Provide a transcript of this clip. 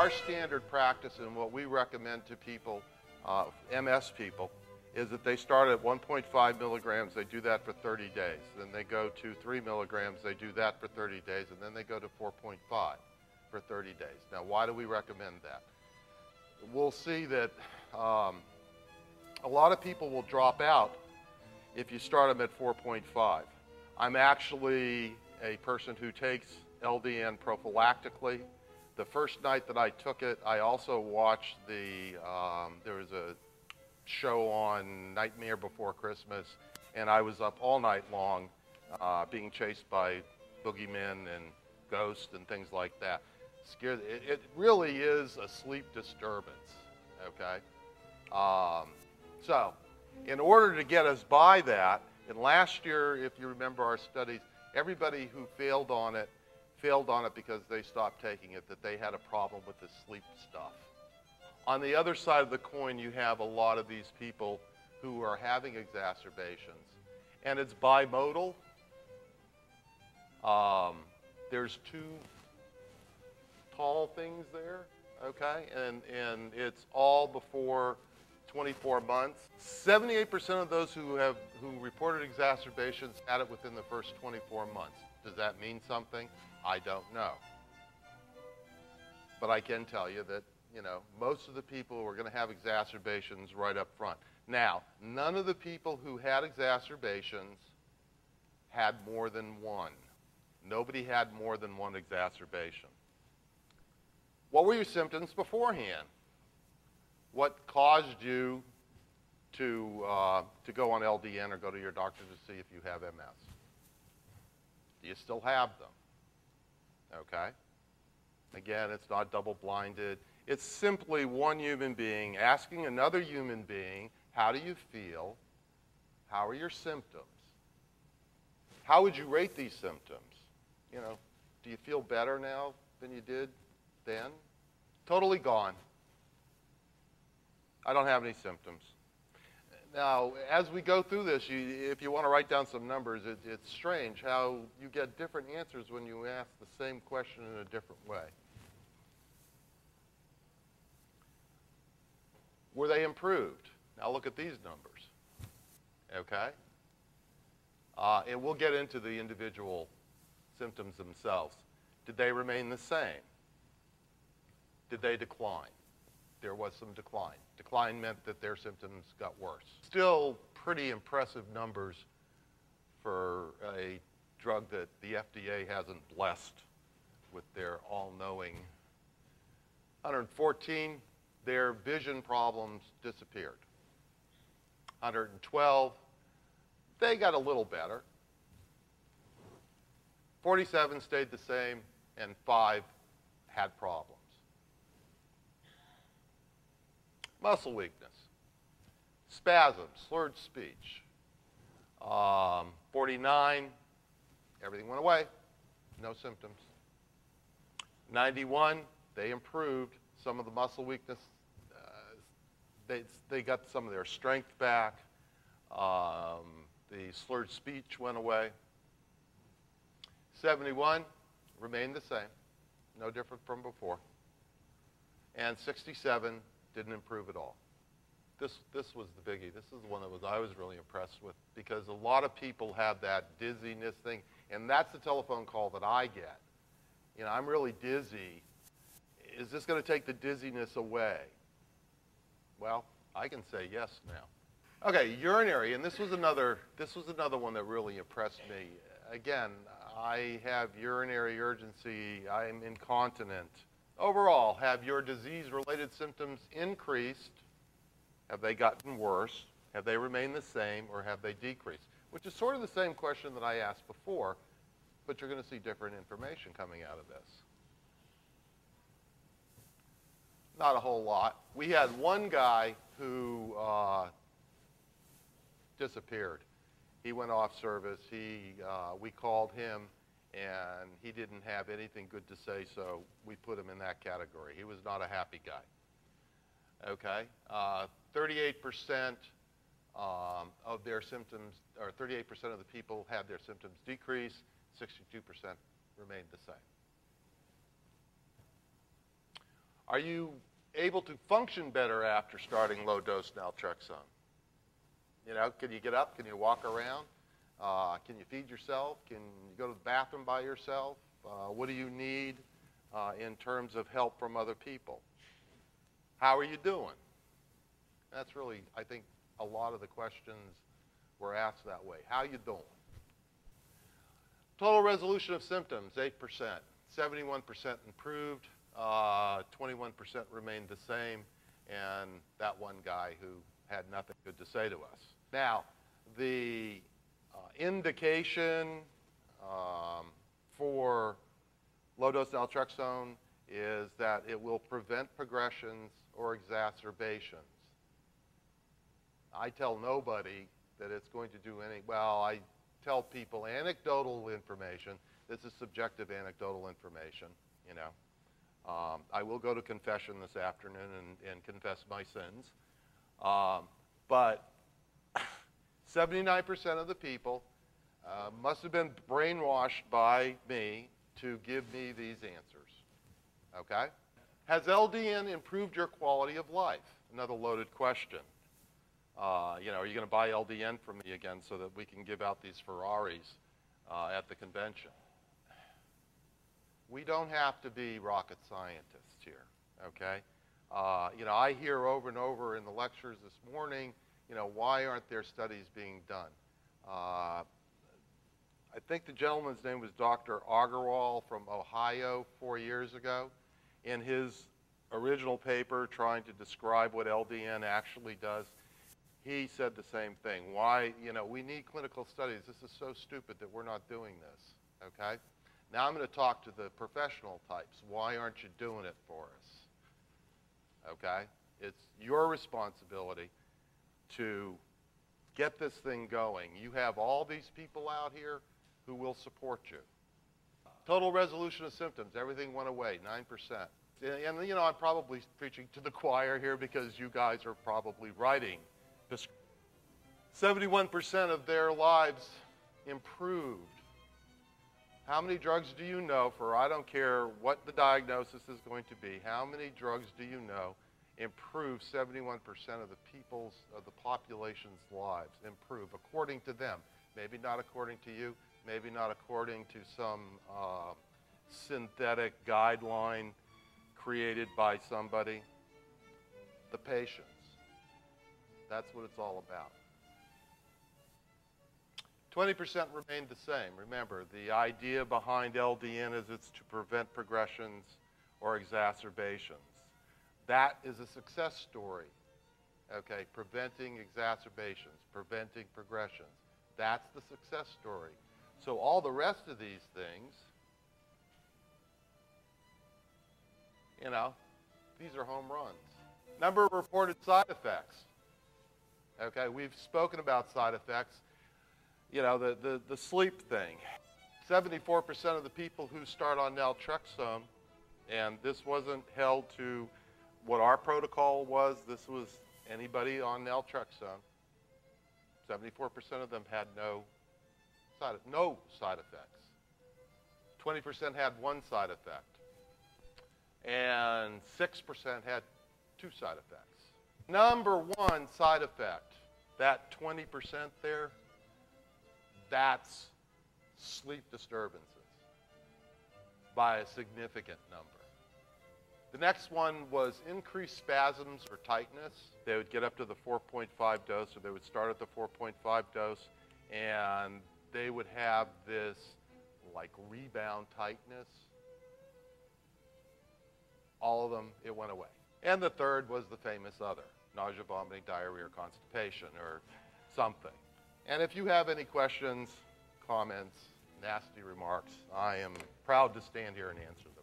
our standard practice and what we recommend to people, MS people, is that they start at 1.5 milligrams, they do that for 30 days. Then they go to 3 milligrams, they do that for 30 days, and then they go to 4.5 for 30 days. Now, why do we recommend that? We'll see that a lot of people will drop out if you start them at 4.5. I'm actually a person who takes LDN prophylactically. The first night that I took it, I also watched there was a show on Nightmare Before Christmas, and I was up all night long being chased by boogeymen and ghosts and things like that. It really is a sleep disturbance, okay? So, in order to get us by that, and last year, if you remember our studies, everybody who failed on it because they stopped taking it, that they had a problem with the sleep stuff. On the other side of the coin, you have a lot of these people who are having exacerbations, and it's bimodal. There's two tall things there, okay, and it's all before 24 months. 78% of those who reported exacerbations had it within the first 24 months. Does that mean something? I don't know. But I can tell you that, you know, most of the people who are going to have exacerbations right up front. Now, none of the people who had exacerbations had more than one. Nobody had more than one exacerbation. What were your symptoms beforehand? What caused you to go on LDN or go to your doctor to see if you have MS? Do you still have them? Okay? Again, it's not double-blinded. It's simply one human being asking another human being, how do you feel? How are your symptoms? How would you rate these symptoms? You know, do you feel better now than you did then? Totally gone. I don't have any symptoms. Now, as we go through this, if you want to write down some numbers, it's strange how you get different answers when you ask the same question in a different way. Were they improved? Now look at these numbers, okay? And we'll get into the individual symptoms themselves. Did they remain the same? Did they decline? There was some decline. Decline meant that their symptoms got worse. Still pretty impressive numbers for a drug that the FDA hasn't blessed with their all-knowing. 114, their vision problems disappeared. 112, they got a little better. 47 stayed the same, and 5 had problems. Muscle weakness, spasms, slurred speech. 49, everything went away, no symptoms. 91, they improved some of the muscle weakness. They got some of their strength back. The slurred speech went away. 71 remained the same, no different from before. And 67 didn't improve at all. This was the biggie. This is the one that I was really impressed with, because a lot of people have that dizziness thing, and that's the telephone call that I get. You know, I'm really dizzy. Is this going to take the dizziness away? Well, I can say yes now. Okay, urinary, and this was another one that really impressed me. Again, I have urinary urgency. I'm incontinent. Overall, have your disease-related symptoms increased? Have they gotten worse? Have they remained the same, or have they decreased? Which is sort of the same question that I asked before, but you're going to see different information coming out of this. Not a whole lot. We had one guy who disappeared. He went off service. We called him, and he didn't have anything good to say, so we put him in that category. He was not a happy guy. Okay? 38% of their symptoms, or 38% of the people had their symptoms decrease. 62% remained the same. Are you able to function better after starting low-dose naltrexone? You know, can you get up? Can you walk around? Can you feed yourself? Can you go to the bathroom by yourself? What do you need in terms of help from other people? How are you doing? That's really, I think, a lot of the questions were asked that way. How you doing? Total resolution of symptoms, 8%. 71% improved, 21% remained the same, and that one guy who had nothing good to say to us. Now, the indication for low-dose naltrexone is that it will prevent progressions or exacerbations. I tell nobody that it's going to do any, well, I tell people anecdotal information. This is subjective anecdotal information, you know. I will go to confession this afternoon and confess my sins. But 79% of the people must have been brainwashed by me to give me these answers, okay? Has LDN improved your quality of life? Another loaded question. You know, are you going to buy LDN from me again so that we can give out these Ferraris at the convention? We don't have to be rocket scientists here, okay? You know, I hear over and over in the lectures this morning, you know, why aren't there studies being done? I think the gentleman's name was Dr. Agarwal from Ohio 4 years ago. In his original paper trying to describe what LDN actually does, he said the same thing. Why, you know, we need clinical studies. This is so stupid that we're not doing this, okay? Now I'm going to talk to the professional types. Why aren't you doing it for us? Okay? It's your responsibility to get this thing going. You have all these people out here who will support you. Total resolution of symptoms, everything went away, 9%. And, you know, I'm probably preaching to the choir here because you guys are probably writing. 71% of their lives improved. How many drugs do you know, for I don't care what the diagnosis is going to be, how many drugs do you know improve 71% of the population's lives, improve according to them? Maybe not according to you, maybe not according to some synthetic guideline created by somebody. The patients. That's what it's all about. 20% remained the same. Remember, the idea behind LDN is it's to prevent progressions or exacerbations. That is a success story, okay? Preventing exacerbations, preventing progressions. That's the success story. So all the rest of these things, you know, these are home runs. Number of reported side effects. Okay, we've spoken about side effects. You know, the sleep thing. 74% of the people who start on naltrexone, and this wasn't held to what our protocol was, this was anybody on naltrexone, 74% of them had no side effects. 20% had one side effect. And 6% had 2 side effects. Number one side effect, that 20% there, that's sleep disturbances by a significant number. The next one was increased spasms or tightness. They would get up to the 4.5 dose, or they would start at the 4.5 dose, and they would have this like rebound tightness. All of them, it went away. And the third was the famous other, nausea, vomiting, diarrhea, or constipation, or something. And if you have any questions, comments, nasty remarks, I am proud to stand here and answer them.